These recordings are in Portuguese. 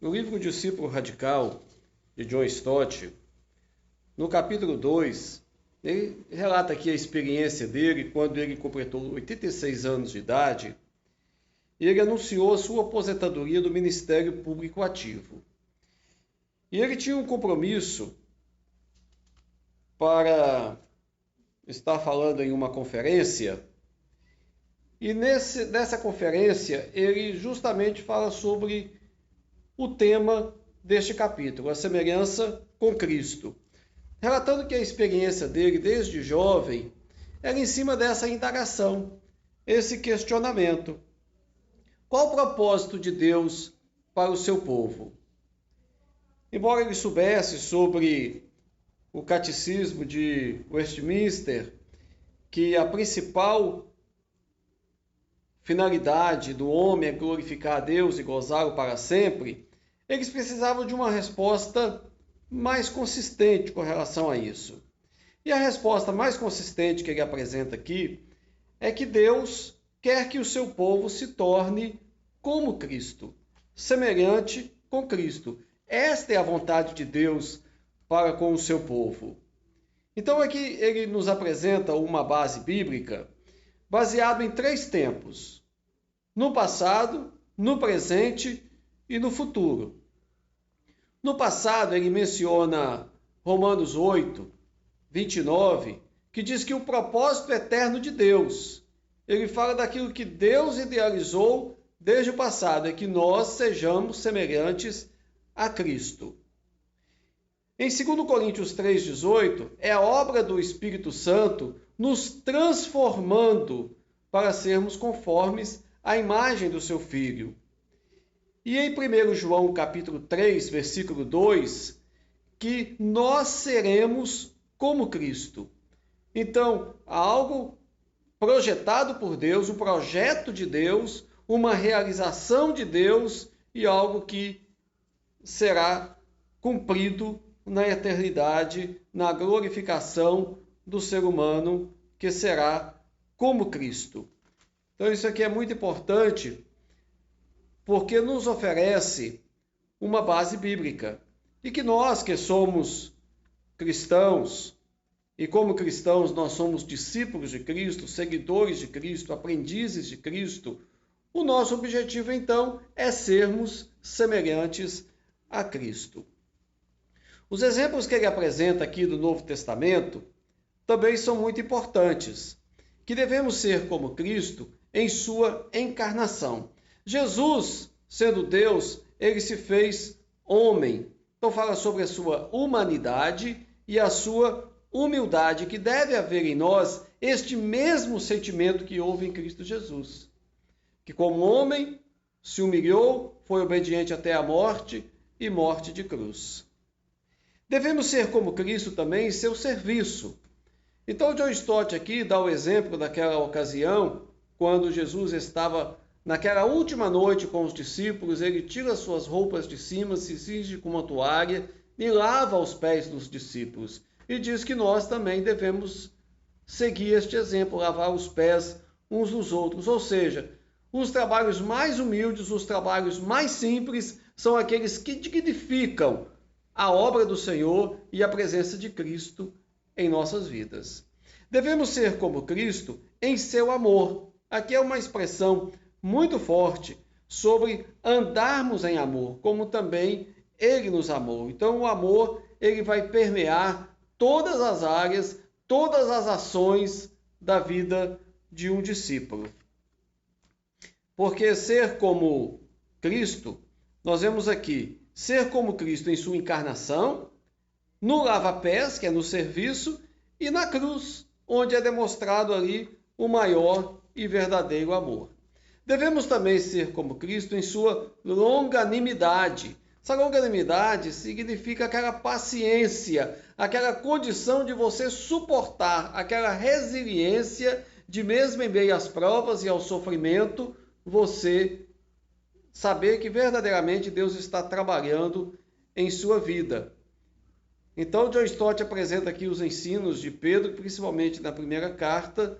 No livro O Discípulo Radical, de John Stott, no capítulo 2, ele relata aqui a experiência dele quando ele completou 86 anos de idade e ele anunciou a sua aposentadoria do Ministério Público Ativo. E ele tinha um compromisso para estar falando em uma conferência, e nessa conferência ele justamente fala sobre o tema deste capítulo, a semelhança com Cristo, relatando que a experiência dele desde jovem era em cima dessa indagação, esse questionamento. Qual o propósito de Deus para o seu povo? Embora ele soubesse sobre o catecismo de Westminster, que a principal finalidade do homem é glorificar a Deus e gozá-lo para sempre, eles precisavam de uma resposta mais consistente com relação a isso. E a resposta mais consistente que ele apresenta aqui é que Deus quer que o seu povo se torne como Cristo, semelhante com Cristo. Esta é a vontade de Deus para com o seu povo. Então aqui ele nos apresenta uma base bíblica baseado em 3 tempos: no passado, no presente e no futuro. No passado, ele menciona Romanos 8, 29, que diz que o propósito eterno de Deus, ele fala daquilo que Deus idealizou desde o passado, é que nós sejamos semelhantes a Cristo. Em 2 Coríntios 3,18, é a obra do Espírito Santo nos transformando para sermos conformes à imagem do seu Filho. E em 1 João capítulo 3, versículo 2, que nós seremos como Cristo. Então, algo projetado por Deus, um projeto de Deus, uma realização de Deus e algo que será cumprido na eternidade, na glorificação do ser humano, que será como Cristo. Então isso aqui é muito importante, porque nos oferece uma base bíblica. E que nós que somos cristãos, e como cristãos nós somos discípulos de Cristo, seguidores de Cristo, aprendizes de Cristo, o nosso objetivo então é sermos semelhantes a Cristo. Os exemplos que ele apresenta aqui do Novo Testamento também são muito importantes, que devemos ser como Cristo em sua encarnação. Jesus, sendo Deus, ele se fez homem. Então fala sobre a sua humanidade e a sua humildade, que deve haver em nós este mesmo sentimento que houve em Cristo Jesus, que como homem se humilhou, foi obediente até a morte e morte de cruz. Devemos ser como Cristo também em seu serviço. Então, John Stott aqui dá o exemplo daquela ocasião, quando Jesus estava naquela última noite com os discípulos, ele tira suas roupas de cima, se cinge com uma toalha e lava os pés dos discípulos. E diz que nós também devemos seguir este exemplo, lavar os pés uns dos outros. Ou seja, os trabalhos mais humildes, os trabalhos mais simples, são aqueles que dignificam a obra do Senhor e a presença de Cristo em nossas vidas. Devemos ser como Cristo em seu amor. Aqui é uma expressão muito forte sobre andarmos em amor, como também ele nos amou. Então o amor, ele vai permear todas as áreas, todas as ações da vida de um discípulo. Porque ser como Cristo, nós vemos aqui, ser como Cristo em sua encarnação, no lava-pés, que é no serviço, e na cruz, onde é demonstrado ali o maior e verdadeiro amor. Devemos também ser como Cristo em sua longanimidade. Essa longanimidade significa aquela paciência, aquela condição de você suportar, aquela resiliência de mesmo em meio às provas e ao sofrimento, você saber que verdadeiramente Deus está trabalhando em sua vida. Então, John Stott apresenta aqui os ensinos de Pedro, principalmente na primeira carta,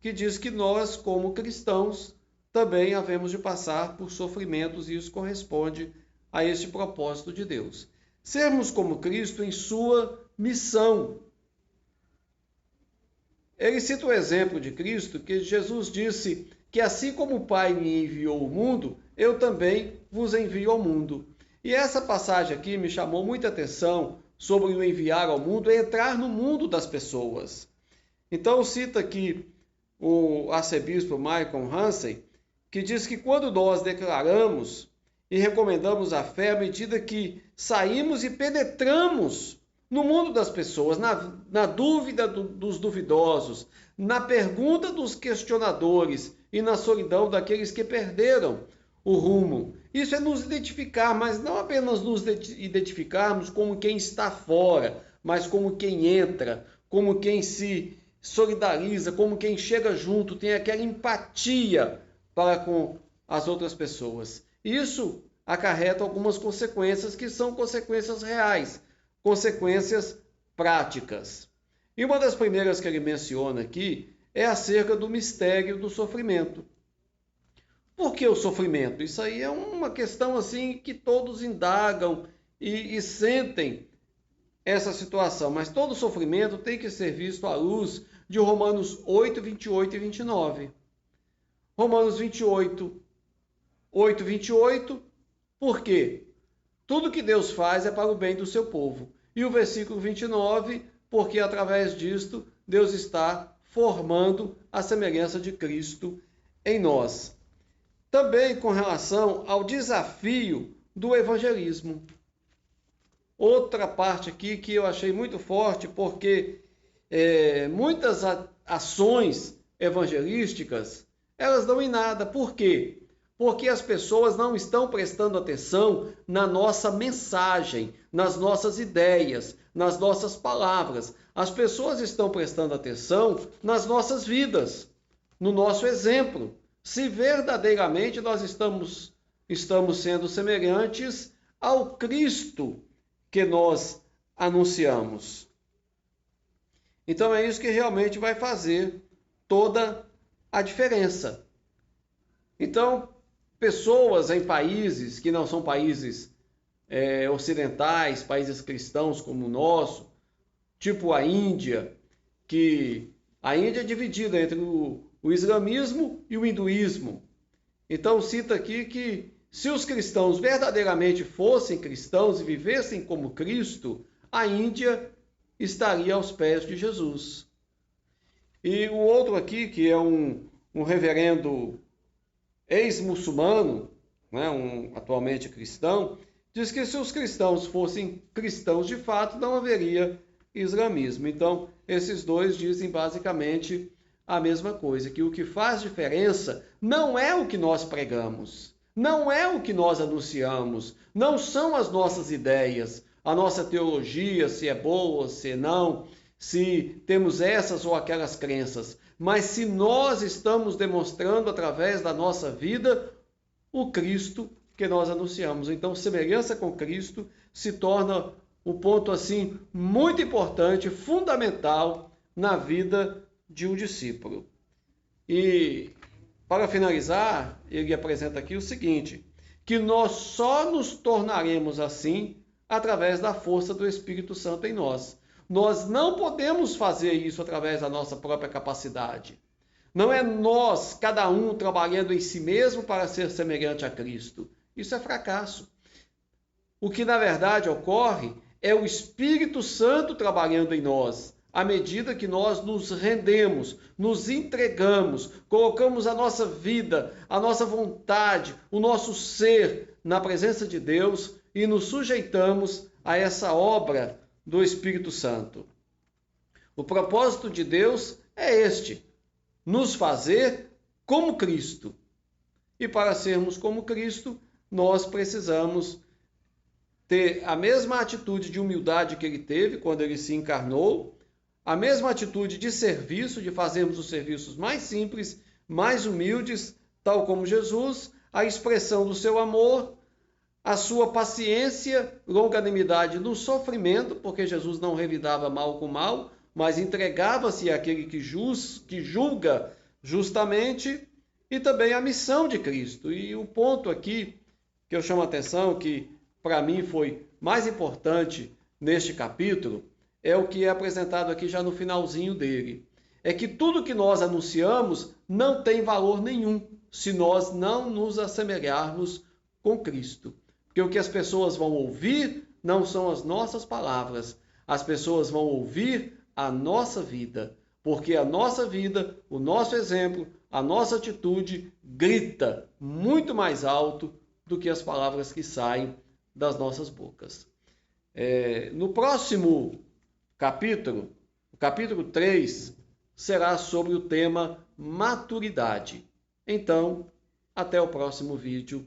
que diz que nós, como cristãos, também havemos de passar por sofrimentos e isso corresponde a este propósito de Deus. Sermos como Cristo em sua missão. Ele cita o exemplo de Cristo, que Jesus disse que assim como o Pai me enviou ao mundo, eu também vos envio ao mundo. E essa passagem aqui me chamou muita atenção sobre o enviar ao mundo, é entrar no mundo das pessoas. Então cita aqui o arcebispo Michael Hansen, que diz que quando nós declaramos e recomendamos a fé, à medida que saímos e penetramos no mundo das pessoas, na dúvida dos duvidosos, na pergunta dos questionadores e na solidão daqueles que perderam o rumo. Isso é nos identificar, mas não apenas nos identificarmos como quem está fora, mas como quem entra, como quem se solidariza, como quem chega junto, tem aquela empatia para com as outras pessoas. Isso acarreta algumas consequências que são consequências reais, consequências práticas. E uma das primeiras que ele menciona aqui é acerca do mistério do sofrimento. Por que o sofrimento? Isso aí é uma questão assim que todos indagam e sentem essa situação, mas todo sofrimento tem que ser visto à luz de Romanos 8, 28 e 29. Romanos 28, 8, 28, por quê? Tudo que Deus faz é para o bem do seu povo. E o versículo 29, porque através disto Deus está formando a semelhança de Cristo em nós. Também com relação ao desafio do evangelismo. Outra parte aqui que eu achei muito forte, porque muitas ações evangelísticas, elas dão em nada. Por quê? Porque as pessoas não estão prestando atenção na nossa mensagem, nas nossas ideias, nas nossas palavras. As pessoas estão prestando atenção nas nossas vidas, no nosso exemplo. Se verdadeiramente nós estamos sendo semelhantes ao Cristo que nós anunciamos. Então é isso que realmente vai fazer toda a diferença. Então, pessoas em países que não são países ocidentais, países cristãos como o nosso, tipo a Índia, que a Índia é dividida entre o islamismo e o hinduísmo. Então cita aqui que se os cristãos verdadeiramente fossem cristãos e vivessem como Cristo, a Índia estaria aos pés de Jesus. E o outro aqui, que é um reverendo ex-muçulmano, né, atualmente cristão, diz que se os cristãos fossem cristãos de fato, não haveria islamismo. Então, esses dois dizem basicamente a mesma coisa, que o que faz diferença não é o que nós pregamos, não é o que nós anunciamos, não são as nossas ideias, a nossa teologia, se é boa, se não, se temos essas ou aquelas crenças, mas se nós estamos demonstrando através da nossa vida o Cristo que nós anunciamos. Então, semelhança com Cristo se torna um ponto assim muito importante, fundamental na vida de um discípulo. E para finalizar, ele apresenta aqui o seguinte, que nós só nos tornaremos assim através da força do Espírito Santo em nós. Nós não podemos fazer isso através da nossa própria capacidade. Não é nós, cada um, trabalhando em si mesmo para ser semelhante a Cristo. Isso é fracasso. O que na verdade ocorre é o Espírito Santo trabalhando em nós, à medida que nós nos rendemos, nos entregamos, colocamos a nossa vida, a nossa vontade, o nosso ser na presença de Deus e nos sujeitamos a essa obra do Espírito Santo. O propósito de Deus é este, nos fazer como Cristo. E para sermos como Cristo, nós precisamos ter a mesma atitude de humildade que ele teve quando ele se encarnou, a mesma atitude de serviço, de fazermos os serviços mais simples, mais humildes, tal como Jesus, a expressão do seu amor, a sua paciência, longanimidade no sofrimento, porque Jesus não revidava mal com mal, mas entregava-se àquele que julga justamente, e também a missão de Cristo. E o ponto aqui que eu chamo a atenção, que para mim foi mais importante neste capítulo é o que é apresentado aqui já no finalzinho dele. É que tudo que nós anunciamos não tem valor nenhum se nós não nos assemelharmos com Cristo. Porque o que as pessoas vão ouvir não são as nossas palavras. As pessoas vão ouvir a nossa vida. Porque a nossa vida, o nosso exemplo, a nossa atitude grita muito mais alto do que as palavras que saem das nossas bocas. No próximo capítulo, o capítulo 3, será sobre o tema maturidade. Então, até o próximo vídeo.